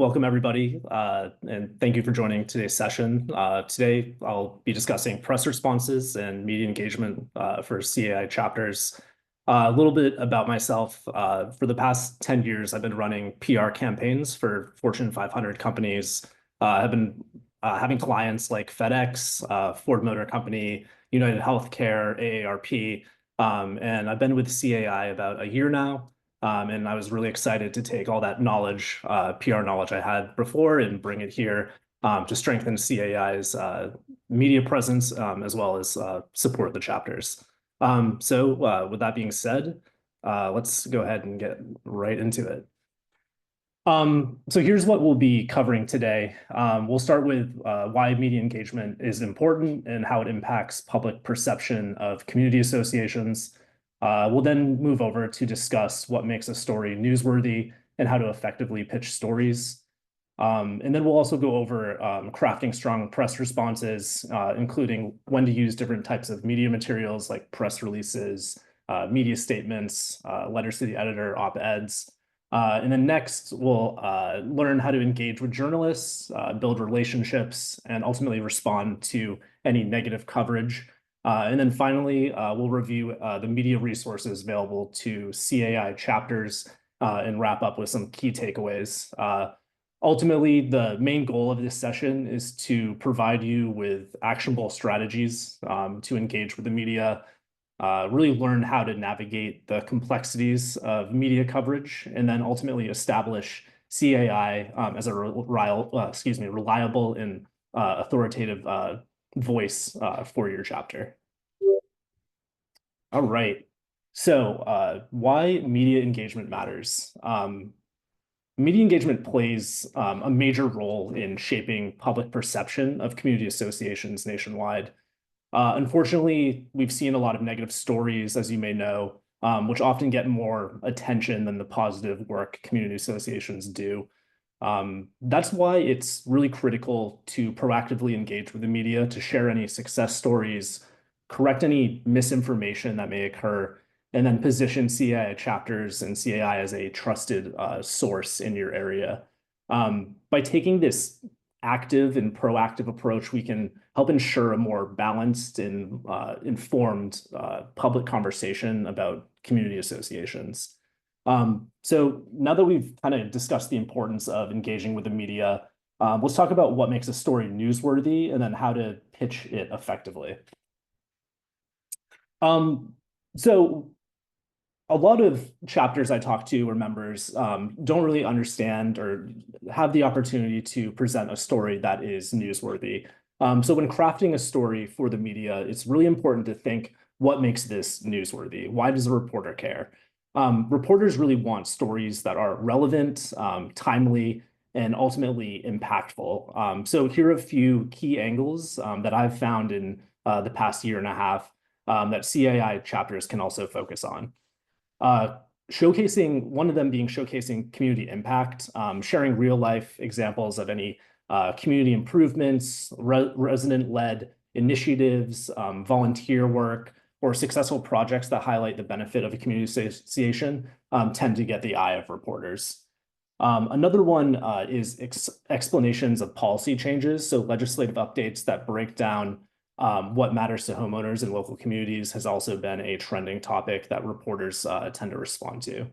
Welcome, everybody, and thank you for joining today's session. Today, I'll be discussing press responses and media engagement for CAI chapters. A little bit about myself. For the past 10 years, I've been running PR campaigns for Fortune 500 companies. I've been having clients like FedEx, Ford Motor Company, United Healthcare, AARP, and I've been with CAI about a year now. And I was really excited to take all that knowledge, PR knowledge I had before, and bring it here to strengthen CAI's media presence as well as support the chapters. With that being said, let's go ahead and get right into it. So here's what we'll be covering today. We'll start with why media engagement is important and how it impacts public perception of community associations. We'll then move over to discuss what makes a story newsworthy and how to effectively pitch stories. And then we'll also go over crafting strong press responses, including when to use different types of media materials like press releases, media statements, letters to the editor, op-eds. And then next, we'll learn how to engage with journalists, build relationships, and ultimately respond to any negative coverage. And then finally, we'll review the media resources available to CAI chapters and wrap up with some key takeaways. Ultimately, the main goal of this session is to provide you with actionable strategies to engage with the media, really learn how to navigate the complexities of media coverage, and then ultimately establish CAI as a reliable and authoritative voice for your chapter. All right. So why media engagement matters. Media engagement plays a major role in shaping public perception of community associations nationwide. Unfortunately, we've seen a lot of negative stories, as you may know, which often get more attention than the positive work community associations do. That's why it's really critical to proactively engage with the media, to share any success stories, correct any misinformation that may occur, and then position CAI chapters and CAI as a trusted source in your area. By taking this active and proactive approach, we can help ensure a more balanced and informed public conversation about community associations. So now that we've kind of discussed the importance of engaging with the media, let's talk about what makes a story newsworthy and then how to pitch it effectively. So a lot of chapters I talk to or members don't really understand or have the opportunity to present a story that is newsworthy. So when crafting a story for the media, it's really important to think, what makes this newsworthy? Why does a reporter care? Reporters really want stories that are relevant, timely, and ultimately impactful. So here are a few key angles that I've found in the past year and a half that CAI chapters can also focus on. One of them being showcasing community impact, sharing real life examples of any community improvements, resident-led initiatives, volunteer work, or successful projects that highlight the benefit of a community association tend to get the eye of reporters. Another one is explanations of policy changes, so legislative updates that break down what matters to homeowners in local communities has also been a trending topic that reporters tend to respond to.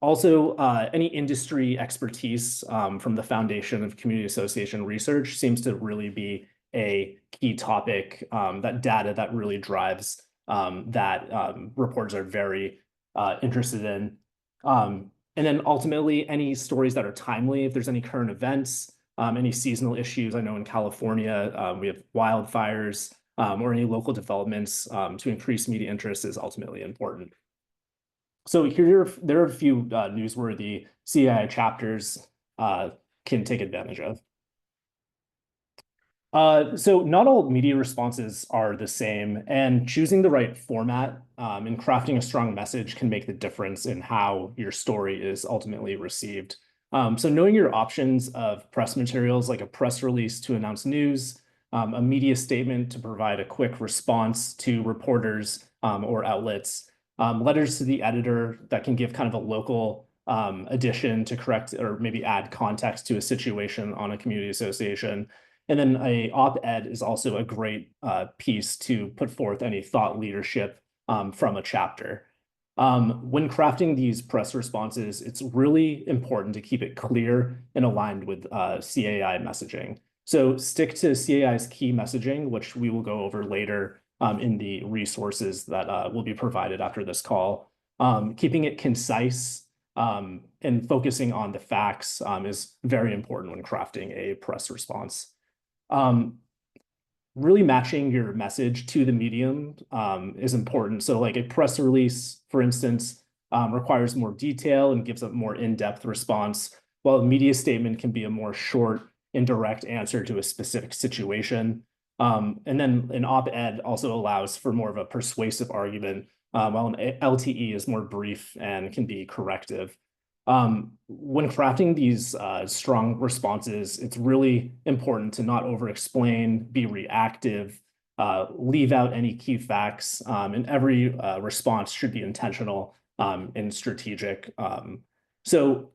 Also, any industry expertise from the Foundation of Community Association Research seems to really be a key topic, that data that really drives that reporters are very interested in. And then ultimately, any stories that are timely, if there's any current events, any seasonal issues. I know in California, we have wildfires or any local developments to increase media interest is ultimately important. So there are a few newsworthy CAI chapters can take advantage of. So not all media responses are the same, and choosing the right format and crafting a strong message can make the difference in how your story is ultimately received. So knowing your options of press materials, like a press release to announce news, a media statement to provide a quick response to reporters or outlets, letters to the editor that can give kind of a local addition to correct or maybe add context to a situation on a community association. And then a op-ed is also a great piece to put forth any thought leadership from a chapter. When crafting these press responses, it's really important to keep it clear and aligned with CAI messaging. So stick to CAI's key messaging, which we will go over later in the resources that will be provided after this call. Keeping it concise and focusing on the facts is very important when crafting a press response. Really matching your message to the medium is important. So like a press release, for instance, requires more detail and gives a more in-depth response, while a media statement can be a more short and direct answer to a specific situation. And then an op-ed also allows for more of a persuasive argument, while an LTE is more brief and can be corrective. When crafting these strong responses, it's really important to not over-explain, be reactive, leave out any key facts, and every response should be intentional and strategic. So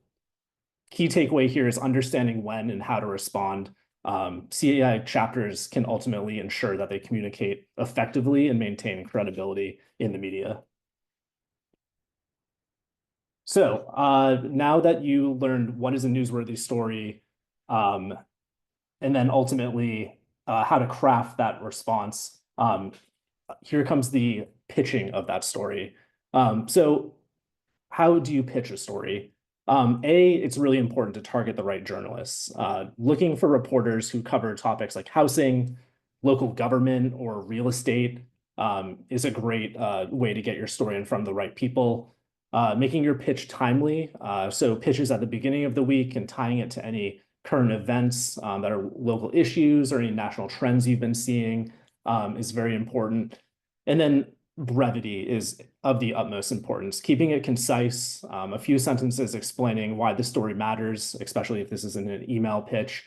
key takeaway here is understanding when and how to respond. CAI chapters can ultimately ensure that they communicate effectively and maintain credibility in the media. So now that you learned what is a newsworthy story, and then ultimately how to craft that response, here comes the pitching of that story. So how do you pitch a story? It's really important to target the right journalists. Looking for reporters who cover topics like housing, local government, or real estate is a great way to get your story in front of the right people. Making your pitch timely, so pitches at the beginning of the week and tying it to any current events that are local issues or any national trends you've been seeing is very important. And then brevity is of the utmost importance. Keeping it concise, a few sentences explaining why the story matters, especially if this is in an email pitch,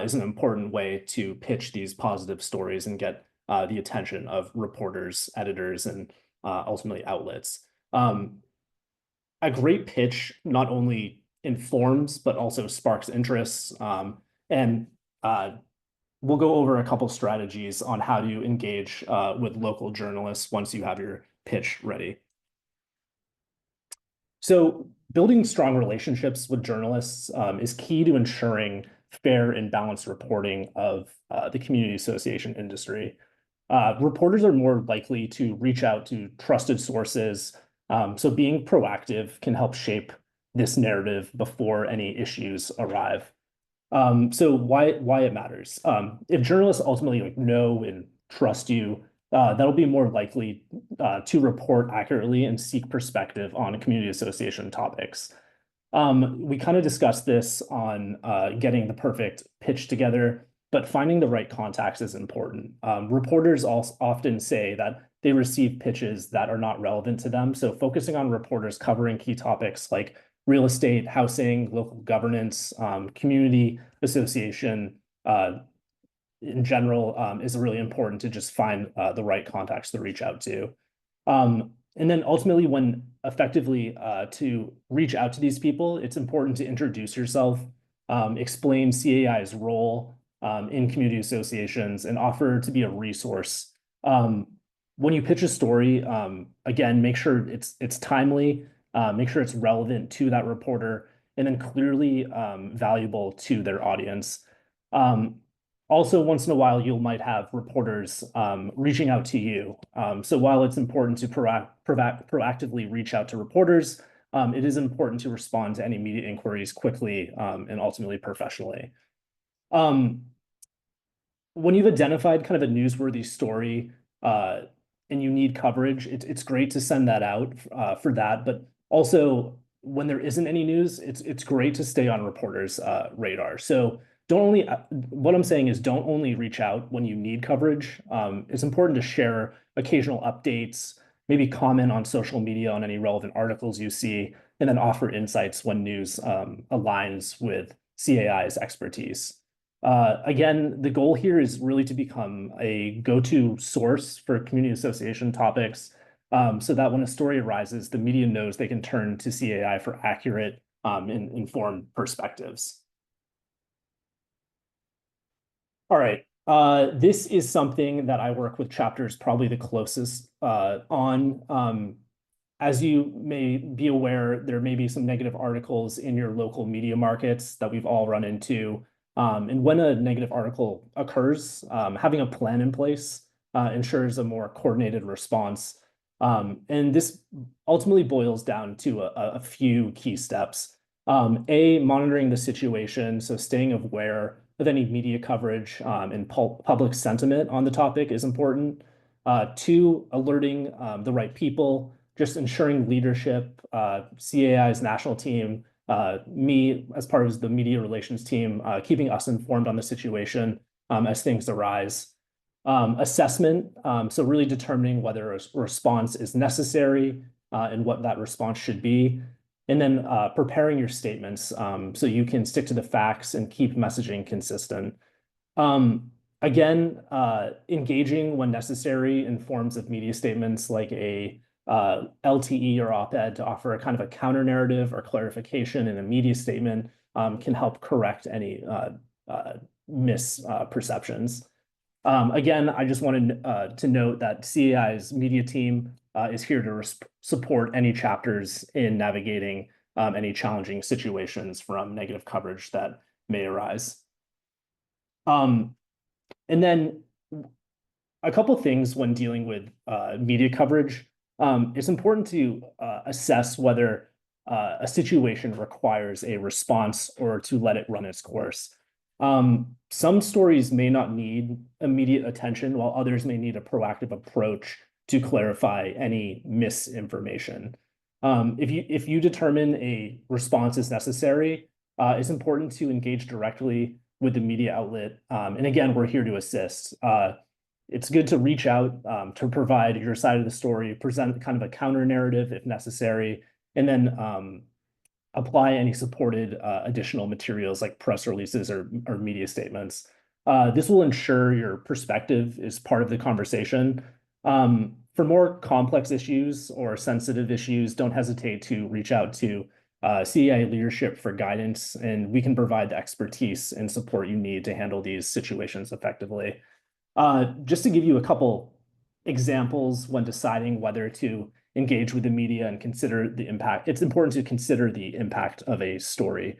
is an important way to pitch these positive stories and get the attention of reporters, editors, and ultimately outlets. A great pitch not only informs, but also sparks interest. And we'll go over a couple strategies on how to engage with local journalists once you have your pitch ready. So building strong relationships with journalists is key to ensuring fair and balanced reporting of the community association industry. Reporters are more likely to reach out to trusted sources, so being proactive can help shape this narrative before any issues arrive. So why it matters? If journalists ultimately know and trust you, that'll be more likely to report accurately and seek perspective on community association topics. We kind of discussed this on getting the perfect pitch together, but finding the right contacts is important. Reporters also often say that they receive pitches that are not relevant to them. So focusing on reporters covering key topics like real estate, housing, local governance, community association in general is really important to just find the right contacts to reach out to. And then ultimately, when effectively to reach out to these people, it's important to introduce yourself, explain CAI's role in community associations, and offer to be a resource. When you pitch a story, again, make sure it's timely, make sure it's relevant to that reporter, and then clearly valuable to their audience. Also, once in a while, you might have reporters reaching out to you. So while it's important to proactively reach out to reporters, it is important to respond to any media inquiries quickly and ultimately professionally. When you've identified kind of a newsworthy story and you need coverage, it's great to send that out for that. But also, when there isn't any news, it's great to stay on reporters' radar. So what I'm saying is don't only reach out when you need coverage. It's important to share occasional updates, maybe comment on social media on any relevant articles you see, and then offer insights when news aligns with CAI's expertise. Again, the goal here is really to become a go-to source for community association topics, so that when a story arises, the media knows they can turn to CAI for accurate, and informed perspectives. All right. This is something that I work with chapters probably the closest on. As you may be aware, there may be some negative articles in your local media markets that we've all run into. And when a negative article occurs, having a plan in place ensures a more coordinated response. And this ultimately boils down to a few key steps. Monitoring the situation, so staying aware of any media coverage and public sentiment on the topic is important. Two, alerting the right people, just ensuring leadership, CAI's national team, me as part of the media relations team, keeping us informed on the situation as things arise. Assessment, so really determining whether a response is necessary and what that response should be. And then preparing your statements so you can stick to the facts and keep messaging consistent. Again, engaging when necessary in forms of media statements like a LTE or op-ed to offer a kind of a counter narrative or clarification in a media statement can help correct any misperceptions. Again, I just wanted to note that CAI's media team is here to support any chapters in navigating any challenging situations from negative coverage that may arise. And then a couple things when dealing with media coverage. It's important to assess whether a situation requires a response or to let it run its course. Some stories may not need immediate attention, while others may need a proactive approach to clarify any misinformation. If you determine a response is necessary, it's important to engage directly with the media outlet. And again, we're here to assist. It's good to reach out to provide your side of the story, present kind of a counter narrative if necessary, and then apply any supported additional materials like press releases or media statements. This will ensure your perspective is part of the conversation. For more complex issues or sensitive issues, don't hesitate to reach out to CAI leadership for guidance, and we can provide the expertise and support you need to handle these situations effectively. Just to give you a couple examples when deciding whether to engage with the media and consider the impact, it's important to consider the impact of a story.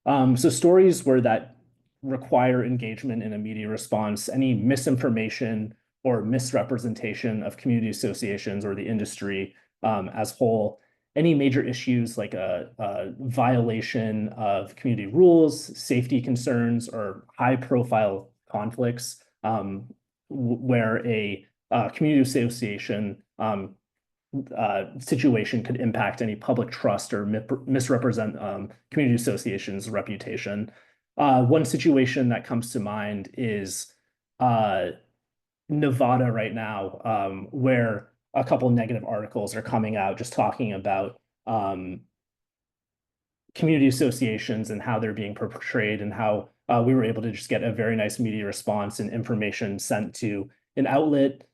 So stories where that require engagement in a media response, any misinformation or misrepresentation of community associations or the industry as whole, any major issues like a violation of community rules, safety concerns, or high-profile conflicts where a community association situation could impact any public trust or misrepresent community association's reputation. One situation that comes to mind is Nevada right now, where a couple negative articles are coming out just talking about community associations and how they're being portrayed, and how we were able to just get a very nice media response and information sent to an outlet,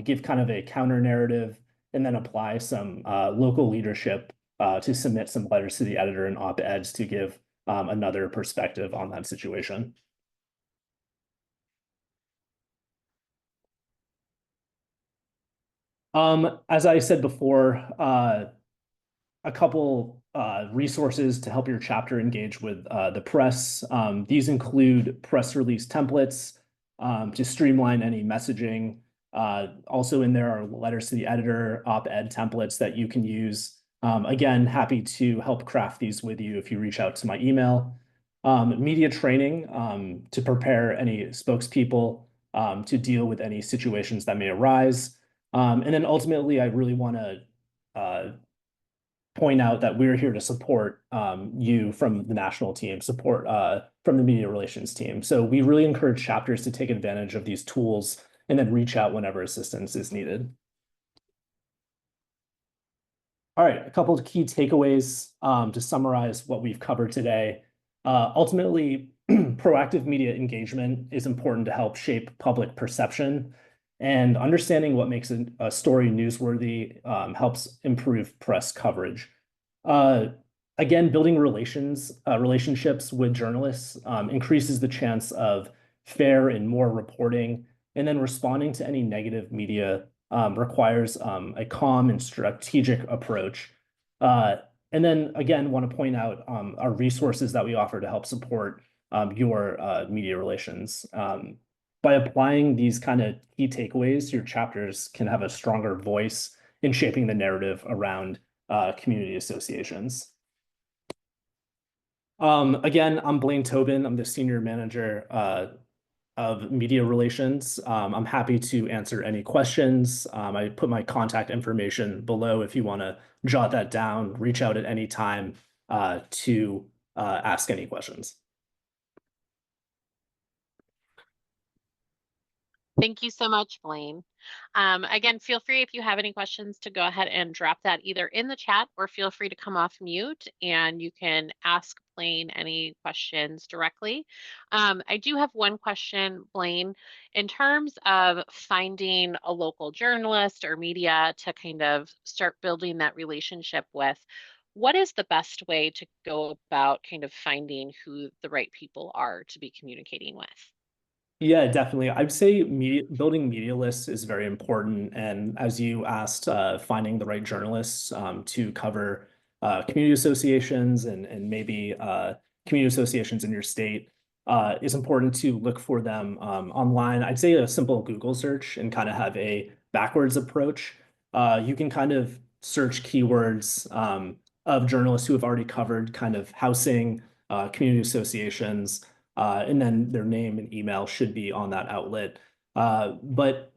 give kind of a counter narrative, and then apply some local leadership to submit some letters to the editor and op-eds to give another perspective on that situation. As I said before, a couple resources to help your chapter engage with the press. These include press release templates to streamline any messaging. Also in there are letters to the editor, op-ed templates that you can use. Again, happy to help craft these with you if you reach out to my email. Media training to prepare any spokespeople to deal with any situations that may arise. And then ultimately, I really want to point out that we're here to support you from the national team, support from the media relations team. So we really encourage chapters to take advantage of these tools and then reach out whenever assistance is needed. All right, a couple of key takeaways to summarize what we've covered today. Ultimately, proactive media engagement is important to help shape public perception, and understanding what makes a story newsworthy helps improve press coverage. Again, building relationships with journalists increases the chance of fair and more reporting, and then responding to any negative media requires a calm and strategic approach. And then again, want to point out our resources that we offer to help support your media relations. By applying these kind of key takeaways, your chapters can have a stronger voice in shaping the narrative around community associations. Again, I'm Blaine Tobin. I'm the senior manager of media relations. I'm happy to answer any questions. I put my contact information below if you want to jot that down, reach out at any time to ask any questions. Thank you so much, Blaine. Again, feel free if you have any questions to go ahead and drop that either in the chat or feel free to come off mute and you can ask Blaine any questions directly. I do have one question, Blaine. In terms of finding a local journalist or media to kind of start building that relationship with, what is the best way to go about kind of finding who the right people are to be communicating with? Yeah, definitely. I'd say building media lists is very important. And as you asked, finding the right journalists to cover community associations and maybe community associations in your state is important to look for them online. I'd say a simple Google search and kind of have a backwards approach. You can kind of search keywords of journalists who have already covered kind of housing, community associations, and then their name and email should be on that outlet. But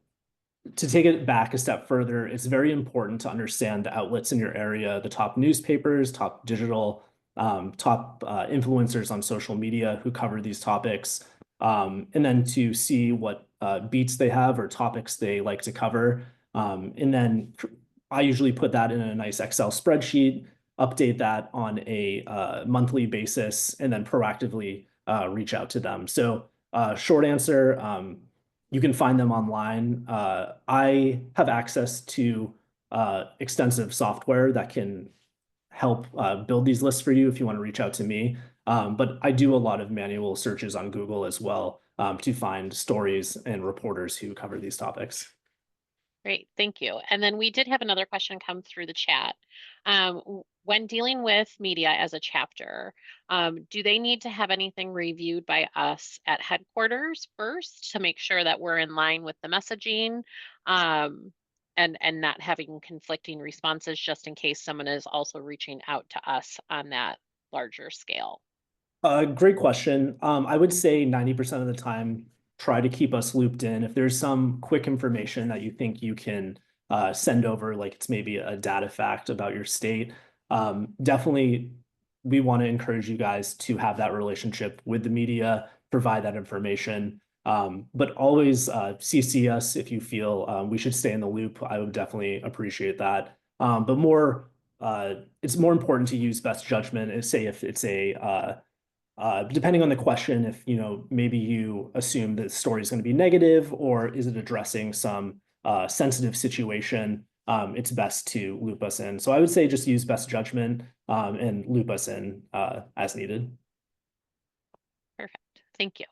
to take it back a step further, it's very important to understand the outlets in your area, the top newspapers, top digital, top influencers on social media who cover these topics, and then to see what beats they have or topics they like to cover. And then I usually put that in a nice Excel spreadsheet, update that on a monthly basis, and then proactively reach out to them. So short answer, you can find them online. I have access to extensive software that can help build these lists for you if you want to reach out to me. But I do a lot of manual searches on Google as well to find stories and reporters who cover these topics. Great, thank you. And then we did have another question come through the chat. When dealing with media as a chapter, do they need to have anything reviewed by us at headquarters first to make sure that we're in line with the messaging and not having conflicting responses just in case someone is also reaching out to us on that larger scale? Great question. I would say 90% of the time, try to keep us looped in. If there's some quick information that you think you can send over, like it's maybe a data fact about your state, definitely we want to encourage you guys to have that relationship with the media, provide that information. But always CC us if you feel we should stay in the loop. I would definitely appreciate that. But it's more important to use best judgment and say if it's depending on the question, if maybe you assume that the story is going to be negative or is it addressing some sensitive situation, it's best to loop us in. So I would say just use best judgment and loop us in as needed. Perfect, thank you.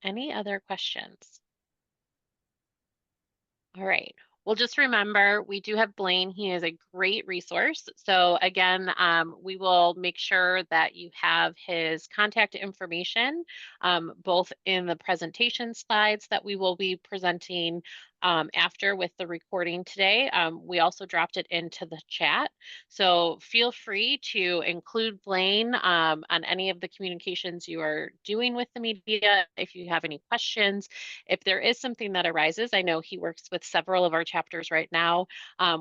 Any other questions? All right. Well, just remember, we do have Blaine. He is a great resource. So again, we will make sure that you have his contact information, both in the presentation slides that we will be presenting after with the recording today. We also dropped it into the chat. So feel free to include Blaine on any of the communications you are doing with the media. If you have any questions, if there is something that arises, I know he works with several of our chapters right now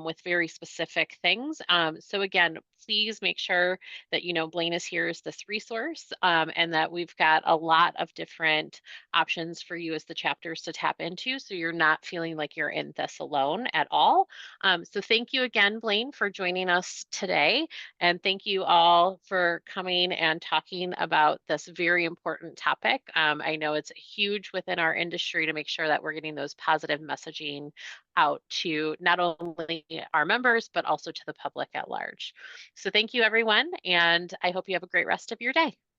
with very specific things. So again, please make sure that Blaine is here as this resource and that we've got a lot of different options for you as the chapters to tap into, so you're not feeling feeling like you're in this alone at all. So thank you again, Blaine, for joining us today. And thank you all for coming and talking about this very important topic. I know it's huge within our industry to make sure that we're getting those positive messaging out to not only our members, but also to the public at large. So thank you, everyone, and I hope you have a great rest of your day.